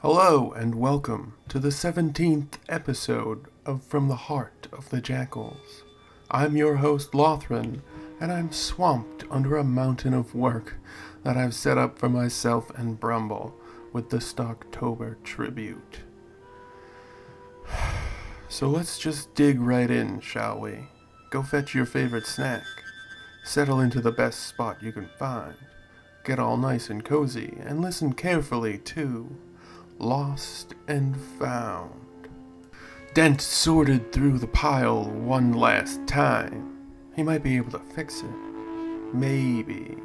Hello and welcome to the 17th episode of From the Heart of the Jakuls. I'm your host Lothran, and I'm swamped under a mountain of work that I've set up for myself and Brumble with the Stocktober tribute. So let's just dig right in, shall we? Go fetch your favorite snack. Settle into the best spot you can find. Get all nice and cozy, and listen carefully to Lost and Found. Dent sorted through the pile one last time. He might be able to fix it. Maybe.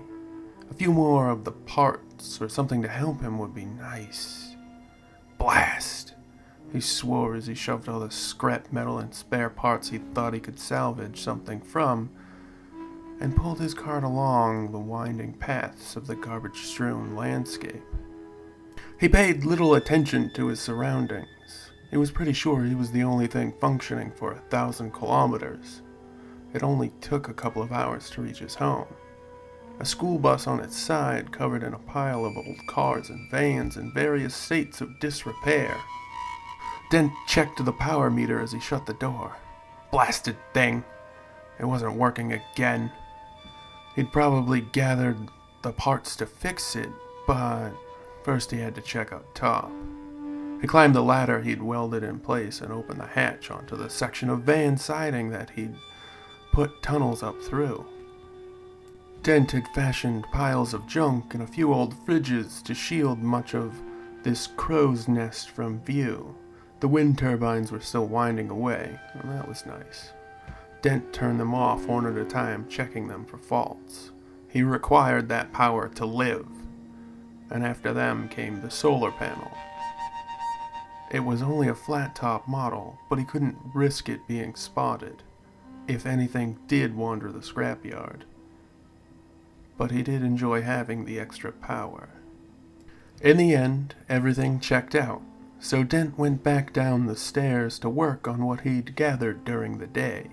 A few more of the parts or something to help him would be nice. Blast! He swore as he shoved all the scrap metal and spare parts he thought he could salvage something from, and pulled his cart along the winding paths of the garbage-strewn landscape. He paid little attention to his surroundings. He was pretty sure he was the only thing functioning for 1,000 kilometers. It only took a couple of hours to reach his home. A school bus on its side covered in a pile of old cars and vans in various states of disrepair. Dent checked the power meter as he shut the door. Blasted thing! It wasn't working again. He'd probably gathered the parts to fix it, but first he had to check out top. He climbed the ladder he'd welded in place and opened the hatch onto the section of van siding that he'd put tunnels up through. Dent had fashioned piles of junk and a few old fridges to shield much of this crow's nest from view. The wind turbines were still winding away, and that was nice. Dent turned them off one at a time, checking them for faults. He required that power to live, and after them came the solar panel. It was only a flat-top model, but he couldn't risk it being spotted, if anything did wander the scrapyard. But he did enjoy having the extra power. In the end, everything checked out. So Dent went back down the stairs to work on what he'd gathered during the day.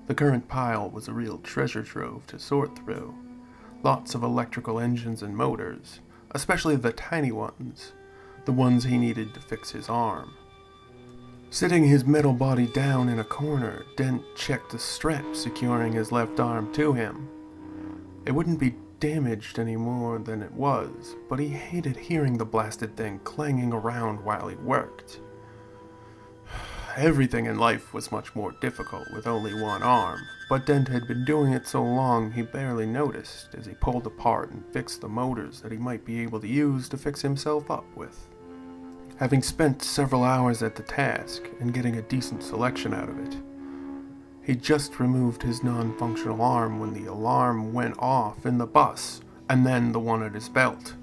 The current pile was a real treasure trove to sort through. Lots of electrical engines and motors, especially the tiny ones, the ones he needed to fix his arm. Sitting his metal body down in a corner, Dent checked the strap securing his left arm to him. It wouldn't be damaged any more than it was, but he hated hearing the blasted thing clanging around while he worked. Everything in life was much more difficult with only one arm, but Dent had been doing it so long he barely noticed as he pulled apart and fixed the motors that he might be able to use to fix himself up with. Having spent several hours at the task and getting a decent selection out of it, he just removed his non-functional arm when the alarm went off in the bus, and then the one at his belt.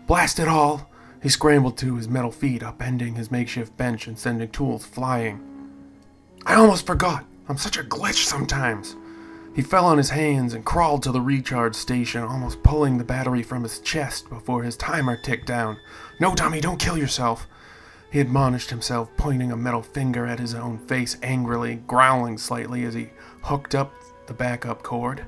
Blast it all! He scrambled to his metal feet, upending his makeshift bench and sending tools flying. I almost forgot! I'm such a glitch sometimes! He fell on his hands and crawled to the recharge station, almost pulling the battery from his chest before his timer ticked down. No, dummy, don't kill yourself! He admonished himself, pointing a metal finger at his own face angrily, growling slightly as he hooked up the backup cord.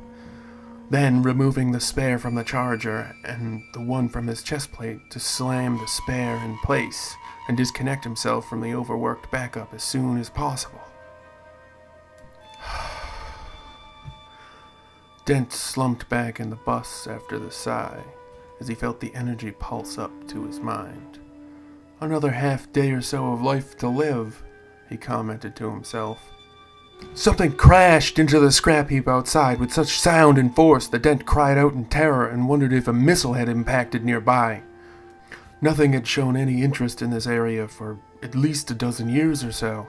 Then removing the spare from the charger and the one from his chest plate to slam the spare in place and disconnect himself from the overworked backup as soon as possible. Dent slumped back in the bus after the sigh as he felt the energy pulse up to his mind. Another half day or so of life to live, he commented to himself. Something crashed into the scrap heap outside with such sound and force that Dent cried out in terror and wondered if a missile had impacted nearby. Nothing had shown any interest in this area for at least a dozen years or so.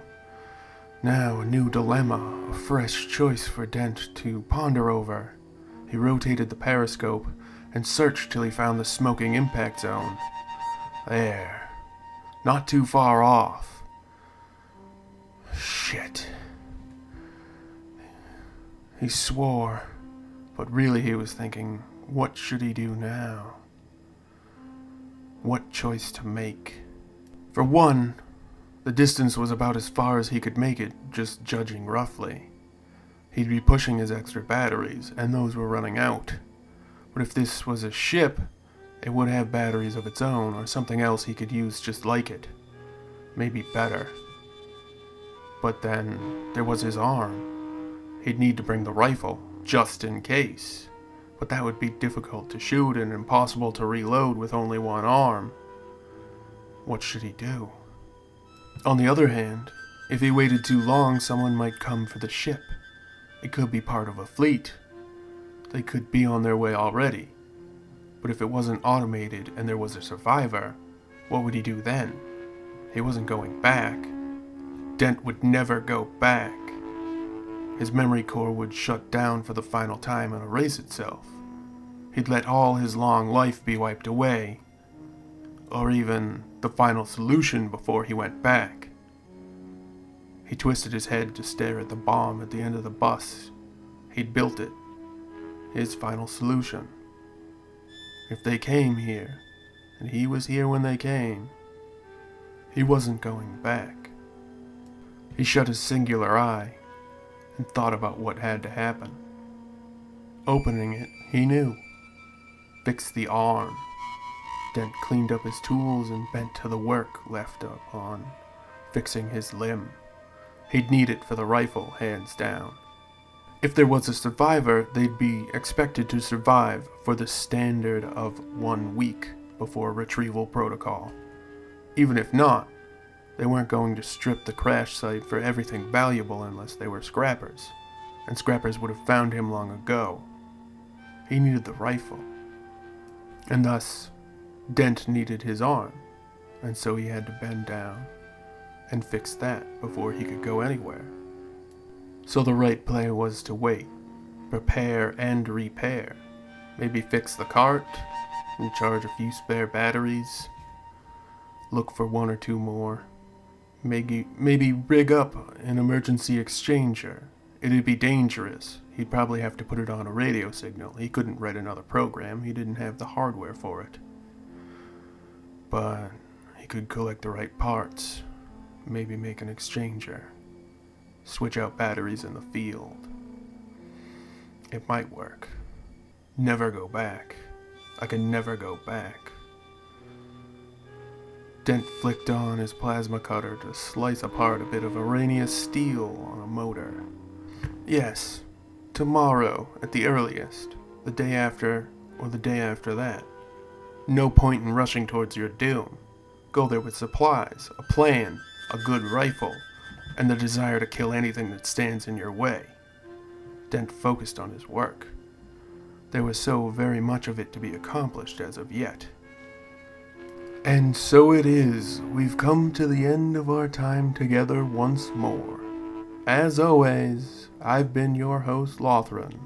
Now a new dilemma, a fresh choice for Dent to ponder over. He rotated the periscope and searched till he found the smoking impact zone. There. Not too far off. Shit. He swore, but really he was thinking, what should he do now? What choice to make? For one, the distance was about as far as he could make it, just judging roughly. He'd be pushing his extra batteries, and those were running out. But if this was a ship, It would have batteries of its own or something else he could use just like it. Maybe better. But then there was his arm. He'd need to bring the rifle, just in case. But that would be difficult to shoot and impossible to reload with only one arm. What should he do? On the other hand, if he waited too long, someone might come for the ship. It could be part of a fleet. They could be on their way already. But if it wasn't automated and there was a survivor, what would he do then? He wasn't going back. Dent would never go back. His memory core would shut down for the final time and erase itself. He'd let all his long life be wiped away. Or even the final solution before he went back. He twisted his head to stare at the bomb at the end of the bus. He'd built it. His final solution. If they came here, and he was here when they came, he wasn't going back. He shut his singular eye and thought about what had to happen. Opening it, he knew. Fix the arm. Dent cleaned up his tools and bent to the work left upon fixing his limb. He'd need it for the rifle, hands down. If there was a survivor, they'd be expected to survive for the standard of 1 week before retrieval protocol. Even if not, they weren't going to strip the crash site for everything valuable unless they were scrappers, and scrappers would have found him long ago. He needed the rifle, and thus Dent needed his arm, and so he had to bend down and fix that before he could go anywhere. So the right play was to wait, prepare and repair, maybe fix the cart, recharge a few spare batteries, look for 1 or 2 more, maybe rig up an emergency exchanger. It'd be dangerous. He'd probably have to put it on a radio signal. He couldn't write another program. He didn't have the hardware for it. But he could collect the right parts, maybe make an exchanger, switch out batteries in the field. It might work. Never go back. I can never go back. Dent flicked on his plasma cutter to slice apart a bit of Arrhenius steel on a motor. Yes, tomorrow at the earliest, the day after, or the day after that. No point in rushing towards your doom. Go there with supplies, a plan, a good rifle, and the desire to kill anything that stands in your way. Dent focused on his work. There was so very much of it to be accomplished as of yet. And so it is, we've come to the end of our time together once more. As always, I've been your host, Lothran,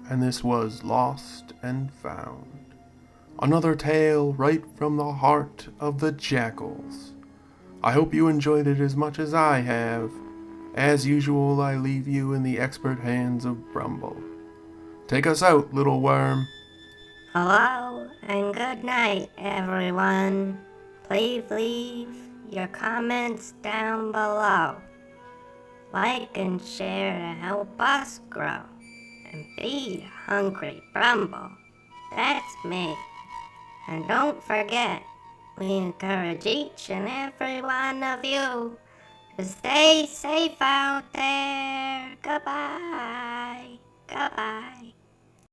and this was Lost and Found. Another tale right from the heart of the Jakuls. I hope you enjoyed it as much as I have. As usual, I leave you in the expert hands of Brumble. Take us out, little worm. Hello and good night, everyone. Please leave your comments down below. Like and share to help us grow. And feed hungry Brumble. That's me. And don't forget, we encourage each and every one of you to stay safe out there. Goodbye. Goodbye.